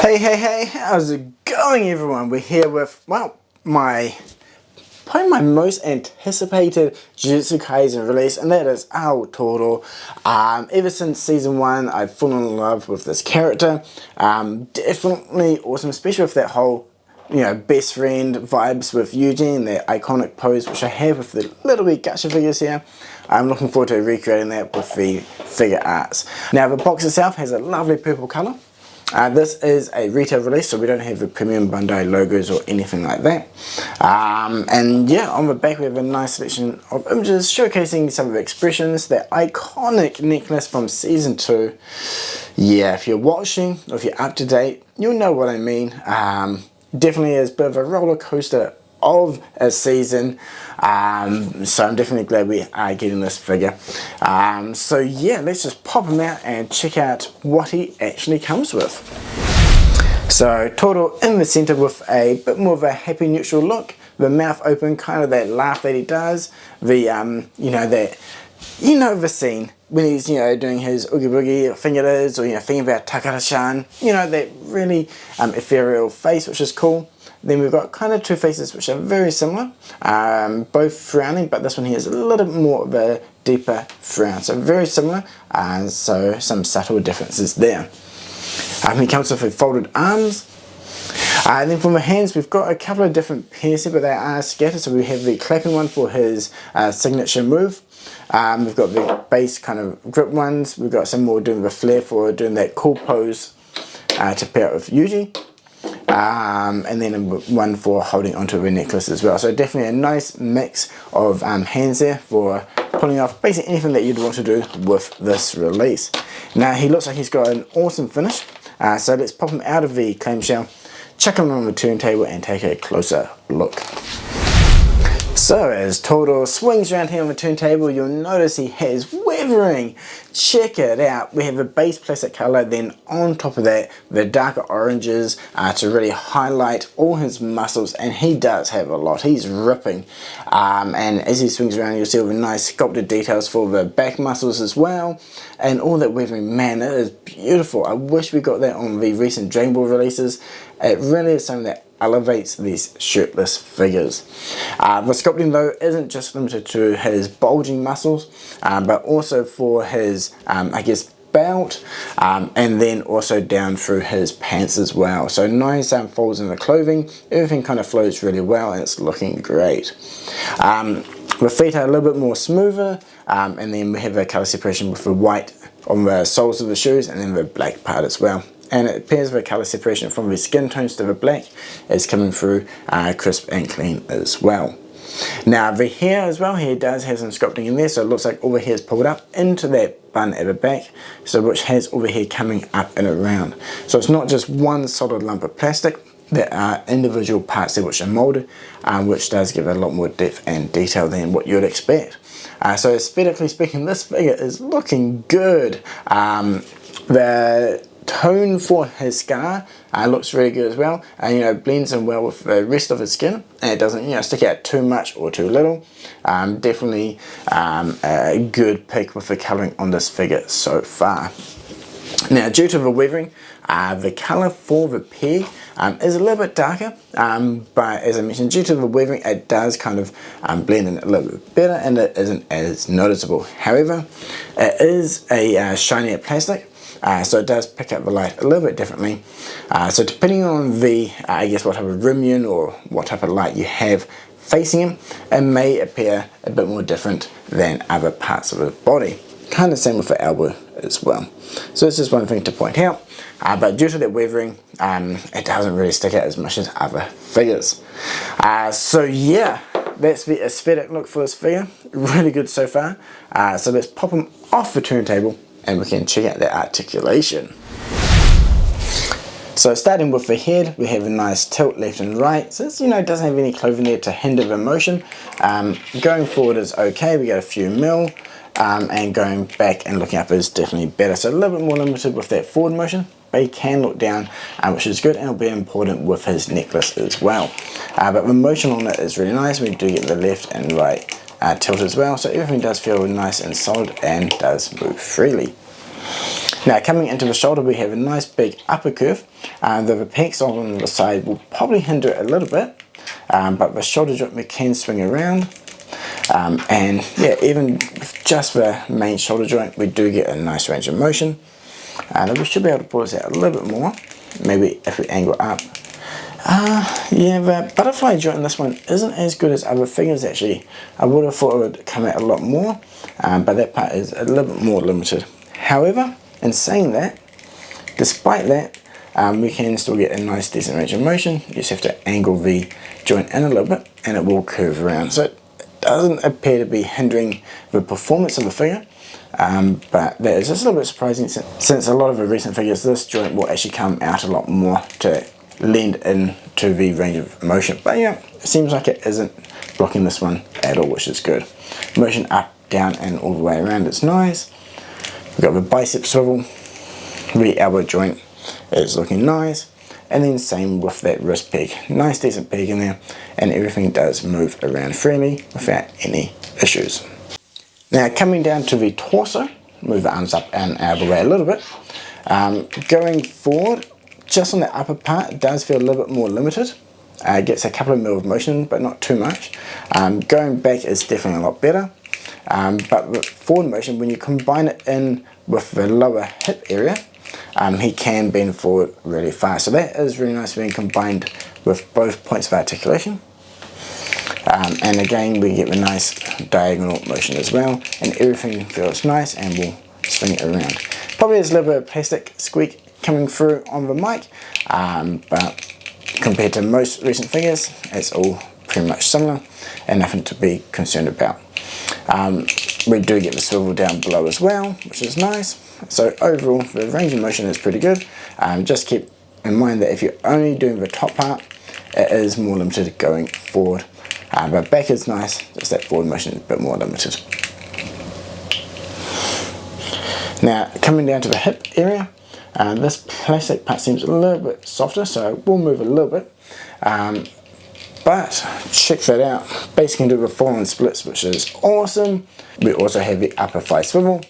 Hey, how's it going everyone? We're here with, well, probably my most anticipated Jujutsu Kaisen release, and that is Aoi Todo. Ever since season 1, I've fallen in love with this character. Definitely awesome, especially with that whole, best friend vibes with Yuji and that iconic pose which I have with the little wee gacha figures here. I'm looking forward to recreating that with the figure arts. Now the box itself has a lovely purple colour. This is a retail release, so we don't have the premium Bandai logos or anything like that. And yeah, on the back we have a nice selection of images showcasing some of the expressions. That iconic necklace from season 2. Yeah, if you're watching or if you're up to date, you'll know what I mean. Definitely is a bit of a roller coaster of a season, so I'm definitely glad we are getting this figure. So yeah, let's just pop him out and check out what he actually comes with. So Todo in the center with a bit more of a happy neutral look, the mouth open, kind of that laugh that he does, the the scene when he's doing his oogie boogie fingers, or thinking about Takara-chan, that really ethereal face, which is cool. Then we've got kind of two faces which are very similar, both frowning, but this one here is a little bit more of a deeper frown, so very similar, so some subtle differences there. He comes with folded arms. And then from the hands we've got a couple of different pairs here, but they are scattered. So we have the clapping one for his signature move. We've got the base kind of grip ones. We've got some more doing the flair for doing that cool pose to pair it with Yuji. And then one for holding onto the necklace as well. So definitely a nice mix of hands there for pulling off basically anything that you'd want to do with this release. Now he looks like he's got an awesome finish. So let's pop him out of the clamshell, chuck him on the turntable and take a closer look. So as Todo swings around here on the turntable, you'll notice he has weathering. Check it out. We have a base plastic colour, then on top of that the darker oranges to really highlight all his muscles, and he does have a lot. He's ripping. And as he swings around, you'll see all the nice sculpted details for the back muscles as well, and all that weathering. Man, it is beautiful. I wish we got that on the recent Dragon Ball releases. It really is something that elevates these shirtless figures. The sculpting though isn't just limited to his bulging muscles, but also for his belt, and then also down through his pants as well. So nice folds in the clothing, everything kind of flows really well and it's looking great. The feet are a little bit more smoother, and then we have a colour separation with the white on the soles of the shoes and then the black part as well. And it appears the colour separation from the skin tones to the black is coming through crisp and clean as well. Now the hair as well, here does have some sculpting in there, so it looks like all the hair is pulled up into that bun at the back, so which has all the hair coming up and around. So it's not just one solid lump of plastic, there are individual parts there which are moulded, which does give it a lot more depth and detail than what you'd expect. So aesthetically speaking, this figure is looking good. The tone for his scar looks really good as well, and blends in well with the rest of his skin, and it doesn't stick out too much or too little. Definitely a good pick with the colouring on this figure so far. Now due to the weathering, the colour for the peg is a little bit darker, but as I mentioned, due to the weathering it does kind of blend in a little bit better and it isn't as noticeable. However, it is a shinier plastic, so it does pick up the light a little bit differently. So depending on the, what type of rim or what type of light you have facing him, it may appear a bit more different than other parts of the body. Kind of same with the elbow as well. So this is one thing to point out, but due to that weathering, it doesn't really stick out as much as other figures. So yeah, that's the aesthetic look for this figure. Really good so far. So let's pop him off the turntable and we can check out the articulation. So starting with the head, we have a nice tilt left and right. So this, doesn't have any clothing there to hinder the motion. Going forward is okay, we got a few mil, and going back and looking up is definitely better. So a little bit more limited with that forward motion, but he can look down, which is good, and it'll be important with his necklace as well. But the motion on it is really nice. We do get the left and right tilt as well, so everything does feel nice and solid and does move freely. Now coming into the shoulder, we have a nice big upper curve. The peaks on the side will probably hinder it a little bit, but the shoulder joint we can swing around. And yeah, even just the main shoulder joint, we do get a nice range of motion. And we should be able to pull this out a little bit more, maybe if we angle up. Yeah, the butterfly joint in this one isn't as good as other figures actually. I would have thought it would come out a lot more, but that part is a little bit more limited. However, in saying that, despite that, we can still get a nice decent range of motion. You just have to angle the joint in a little bit and it will curve around. So it doesn't appear to be hindering the performance of the figure, but that is just a little bit surprising since a lot of the recent figures, this joint will actually come out a lot more to lend into the range of motion. But yeah, it seems like it isn't blocking this one at all, which is good. Motion up, down and all the way around, it's nice. We've got the bicep swivel, the elbow joint is looking nice, and then same with that wrist peg. Nice decent peg in there, and everything does move around freely without any issues. Now coming down to the torso, move the arms up and out of the way a little bit. Going forward, just on the upper part, it does feel a little bit more limited. It gets a couple of mil of motion, but not too much. Going back is definitely a lot better. But with forward motion, when you combine it in with the lower hip area, he can bend forward really fast. So that is really nice being combined with both points of articulation. And again, we get the nice diagonal motion as well, and everything feels nice and will swing it around. Probably there's a little bit of plastic squeak coming through on the mic, but compared to most recent figures, it's all pretty much similar and nothing to be concerned about. We do get the swivel down below as well, which is nice. So overall, the range of motion is pretty good. Just keep in mind that if you're only doing the top part, it is more limited going forward. But back is nice, just that forward motion is a bit more limited. Now coming down to the hip area, this plastic part seems a little bit softer, so we'll move it a little bit. But check that out, basically do the full-on splits, which is awesome. We also have the upper thigh swivel.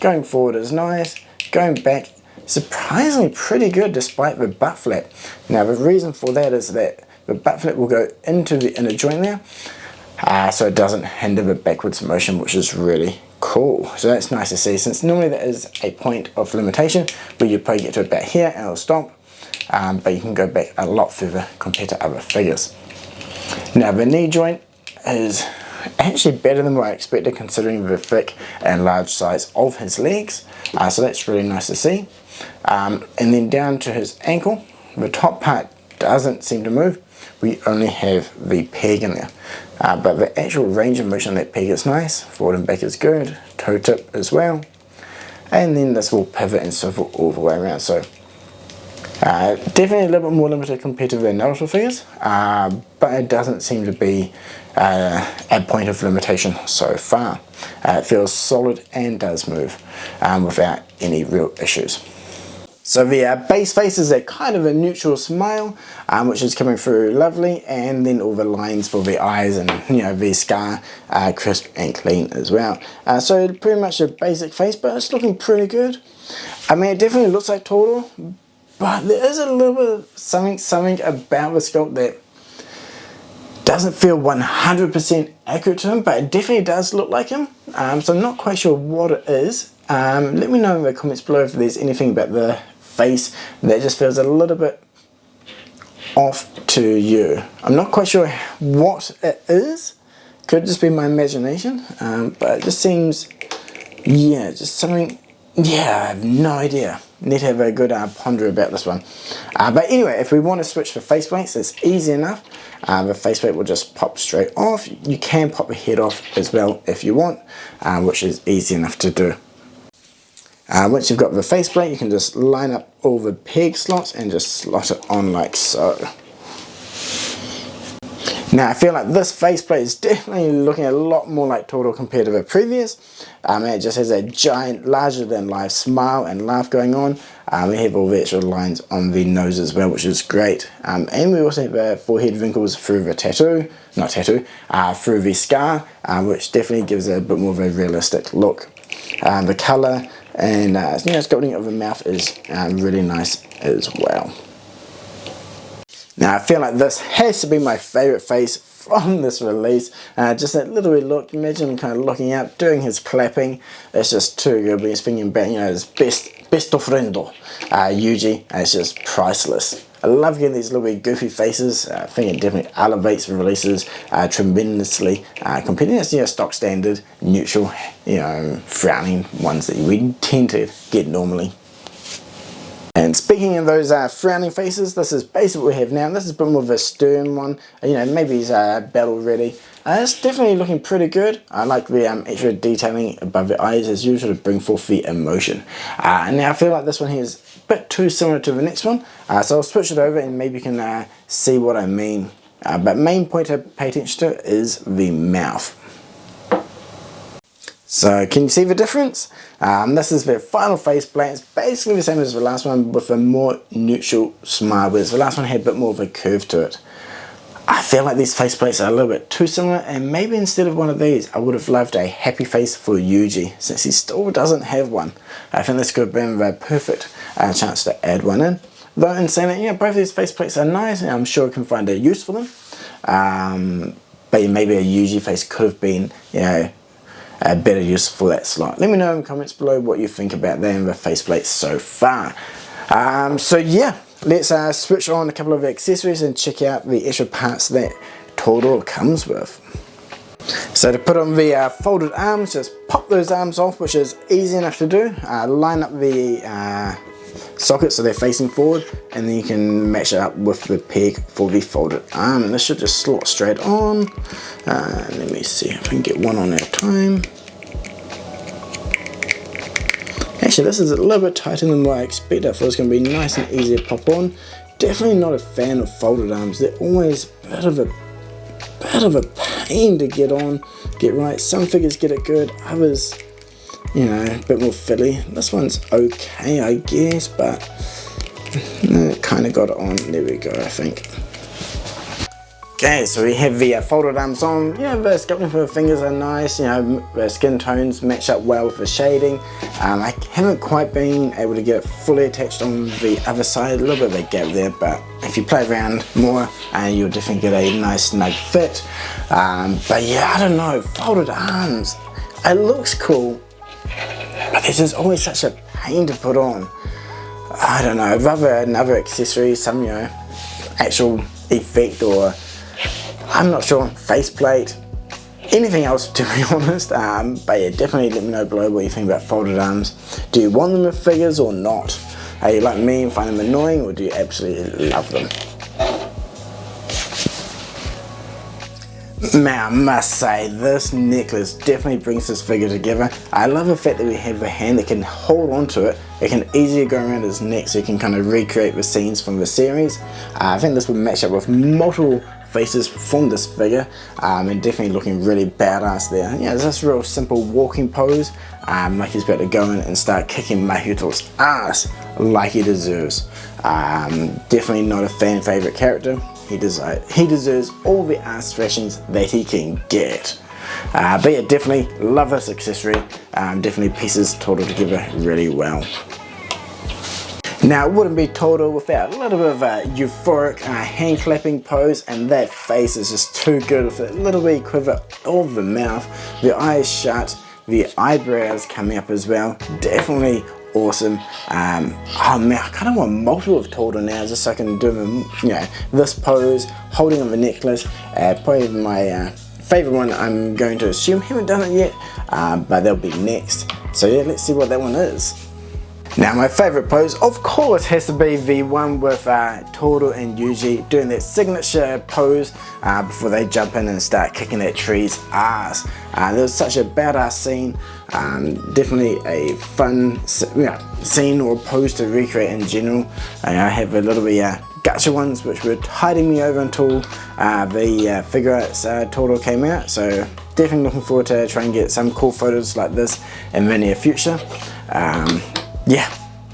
Going forward is nice, going back surprisingly pretty good despite the butt flap. Now the reason for that is that the butt flap will go into the inner joint there, so it doesn't hinder the backwards motion, which is really cool. So that's nice to see, since normally there is a point of limitation where you probably get to about here and it'll stop, but you can go back a lot further compared to other figures. Now the knee joint is actually better than what I expected considering the thick and large size of his legs, so that's really nice to see. And then down to his ankle, the top part doesn't seem to move. We only have the peg in there, but the actual range of motion on that peg is nice. Forward and back is good, toe tip as well, and then this will pivot and swivel all the way around. So definitely a little bit more limited compared to the Naruto figures, but it doesn't seem to be a point of limitation so far. It feels solid and does move without any real issues. So the base face is a kind of a neutral smile, which is coming through lovely, and then all the lines for the eyes and the scar crisp and clean as well. So pretty much a basic face, but it's looking pretty good. I mean, it definitely looks like Todo, but there is a little bit of something about the sculpt that doesn't feel 100% accurate to him, but it definitely does look like him. So I'm not quite sure what it is. Let me know in the comments below if there's anything about the face that just feels a little bit off to you. I'm not quite sure what it is. Could just be my imagination, but it just seems, yeah, just something, yeah, I have no idea. Need to have a good ponder about this one. But anyway, if we want to switch for faceplates, it's easy enough. The faceplate will just pop straight off. You can pop the head off as well if you want, which is easy enough to do. Once you've got the faceplate, you can just line up all the peg slots and just slot it on like so. Now I feel like this faceplate is definitely looking a lot more like Todo compared to the previous. It just has a giant, larger than life smile and laugh going on. We have all the actual lines on the nose as well, which is great. And we also have forehead wrinkles through the through the scar, which definitely gives a bit more of a realistic look. The colour and you know, sculpting of the mouth is really nice as well. Now I feel like this has to be my favourite face from this release. Just that little wee look, imagine him kind of looking out, doing his clapping. It's just too good when he's thinking back, you know, his best friendo, Yuji, and it's just priceless. I love getting these little wee goofy faces. I think it definitely elevates the releases tremendously compared to, you know, stock standard, neutral, you know, frowning ones that we tend to get normally. And speaking of those frowning faces, this is basically what we have now. This is a bit more of a stern one. You know, maybe he's battle ready. It's definitely looking pretty good. I like the extra detailing above the eyes as usual to bring forth the emotion. And now I feel like this one here is a bit too similar to the next one. So I'll switch it over and maybe you can see what I mean. But main point to pay attention to is the mouth. So can you see the difference? This is the final face plate. It's basically the same as the last one with a more neutral smile, whereas the last one had a bit more of a curve to it. I feel like these face plates are a little bit too similar, and maybe instead of one of these I would have loved a happy face for Yuji, since he still doesn't have one. I think this could have been the perfect chance to add one in. Though in saying that, you know, both of these face plates are nice and I'm sure I can find a use for them. But maybe a Yuji face could have been, you know, a better use for that slot. Let me know in the comments below what you think about that and the faceplates so far. So yeah, let's switch on a couple of accessories and check out the extra parts that Todo comes with. So to put on the folded arms, just pop those arms off, which is easy enough to do. Line up the sockets so they're facing forward, and then you can match it up with the peg for the folded arm, and this should just slot straight on. Let me see if I can get one on at a time. Actually, this is a little bit tighter than what I expected. I thought it was going to be nice and easy to pop on. Definitely not a fan of folded arms. They're always a bit of a pain to get on, get right. Some figures get it good, others, you know, a bit more fiddly. This one's okay, I guess, but it kind of got it on. There we go, I think. Okay, so we have the folded arms on. Yeah, the sculpting for the fingers are nice. You know, the skin tones match up well with the shading. I haven't quite been able to get it fully attached on the other side. A little bit of a gap there, but if you play around more, you'll definitely get a nice snug fit. But yeah, I don't know, folded arms. It looks cool, but this is always such a pain to put on. I don't know, I'd rather another accessory, some, you know, actual effect, or I'm not sure, faceplate, anything else to be honest. But yeah, definitely let me know below what you think about folded arms. Do you want them with figures or not? Are you like me and find them annoying, or do you absolutely love them? Now I must say, this necklace definitely brings this figure together. I love the fact that we have a hand that can hold on to it. It can easily go around his neck, so you can kind of recreate the scenes from the series. I think this would match up with multiple faces from this figure, and definitely looking really badass there. Yeah, it's this real simple walking pose, like he's about to go in and start kicking Mahuto's ass like he deserves. Definitely not a fan favorite character. He deserves all the ass thrashings that he can get. But yeah, definitely love this accessory. Definitely pieces Todo together really well. Now it wouldn't be Todo without a little bit of a euphoric hand clapping pose, and that face is just too good with a little bit of quiver of the mouth, the eyes shut, the eyebrows coming up as well. Definitely awesome. Oh man, I kind of want multiple of Todo now, just so I can do them, you know, this pose, holding on the necklace. Probably my favorite one, I'm going to assume. Haven't done it yet, but that'll be next. So yeah, let's see what that one is. Now my favourite pose, of course, has to be the one with Todo and Yuji doing their signature pose before they jump in and start kicking that tree's ass. There was such a badass scene, definitely a fun scene or pose to recreate in general. I have a little bit gacha ones which were tiding me over until the Figuarts Todo came out, so definitely looking forward to trying to get some cool photos like this in the near future. Yeah,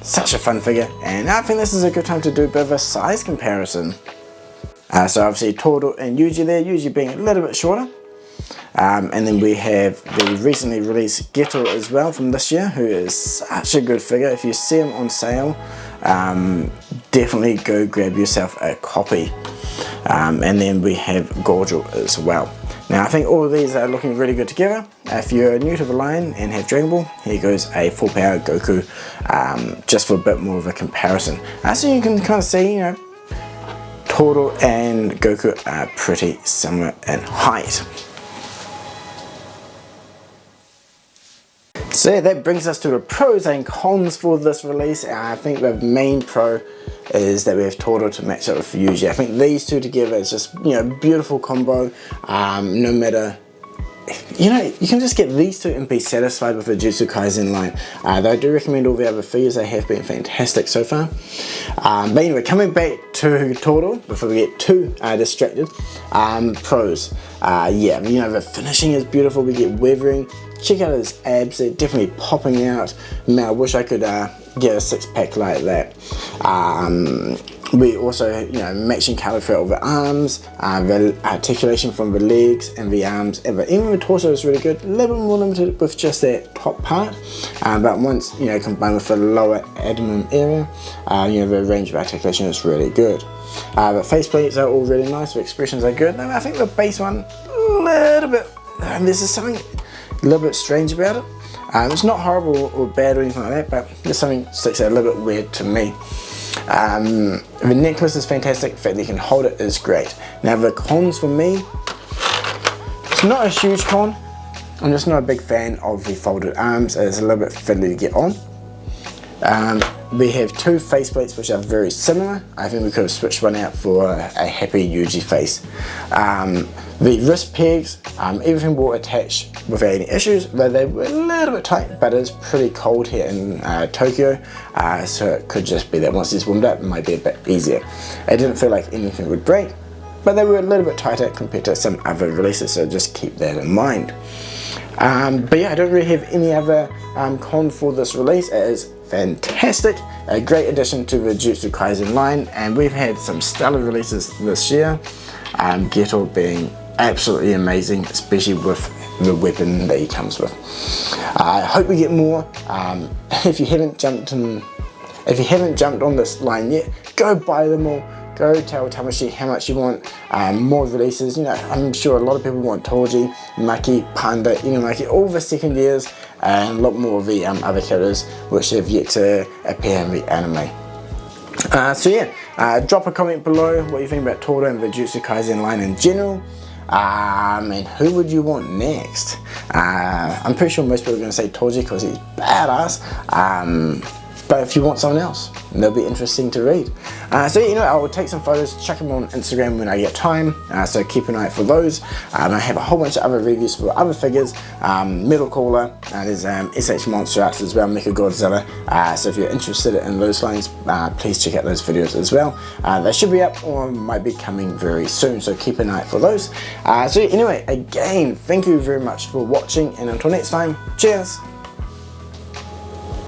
such a fun figure, and I think this is a good time to do a bit of a size comparison. So obviously Todo and Yuji there, Yuji being a little bit shorter. And then we have the recently released Geto as well from this year, who is such a good figure. If you see him on sale, definitely go grab yourself a copy. And then we have Gorgel as well. Now I think all of these are looking really good together. If you're new to the line and have Dragon Ball, here goes a full power Goku, just for a bit more of a comparison. So you can kind of see, you know, Todo and Goku are pretty similar in height. So yeah, that brings us to the pros and cons for this release. I think the main pro is that we have Todo to match up with Yuji. I think these two together is just, you know, beautiful combo. No matter, you know, you can just get these two and be satisfied with the Jujutsu Kaisen line. Though I do recommend all the other figures, they have been fantastic so far. But anyway, coming back to Todo, before we get too distracted, pros. Yeah, you know, the finishing is beautiful, we get weathering. Check out his abs, they're definitely popping out. Man, I wish I could get a six-pack like that. We also, you know, matching colour throughout the arms, the articulation from the legs and the arms, and even the torso is really good. A little bit more limited with just that top part, but once, you know, combined with the lower abdomen area, you know, the range of articulation is really good. The face plates are all really nice, the expressions are good. I think the base one, a little bit, this is something a little bit strange about it. It's not horrible or bad or anything like that, but there's something that sticks out a little bit weird to me. The necklace is fantastic, the fact that you can hold it is great. Now the cons for me, it's not a huge con, I'm just not a big fan of the folded arms, it's a little bit fiddly to get on. We have two faceplates which are very similar. I think we could have switched one out for a happy Yuji face. The wrist pegs, everything will attach without any issues, though they were a little bit tight, but it's pretty cold here in Tokyo, so it could just be that once it's warmed up, it might be a bit easier. It didn't feel like anything would break, but they were a little bit tighter compared to some other releases, so just keep that in mind. But yeah, I don't really have any other con for this release. It is fantastic, a great addition to the Jujutsu Kaisen line, and we've had some stellar releases this year. Geto being absolutely amazing, especially with the weapon that he comes with. I hope we get more. If you haven't jumped on this line yet, go buy them all. Go tell Tamashii how much you want. More releases. You know, I'm sure a lot of people want Toji, Maki, Panda, Inumaki, all the second years, and a lot more of the other characters which have yet to appear in the anime. So yeah, drop a comment below what you think about Todo and the Jujutsu Kaisen line in general. And who would you want next? I'm pretty sure most people are going to say Toji because he's badass. But if you want someone else, they'll be interesting to read. So you know, I will take some photos, chuck them on Instagram when I get time, so keep an eye out for those. I have a whole bunch of other reviews for other figures, Metal Caller, there's S.H Monster Arts as well, Mecha Godzilla, so if you're interested in those lines, please check out those videos as well. They should be up or might be coming very soon, so keep an eye out for those. So anyway, again, thank you very much for watching, and until next time, cheers!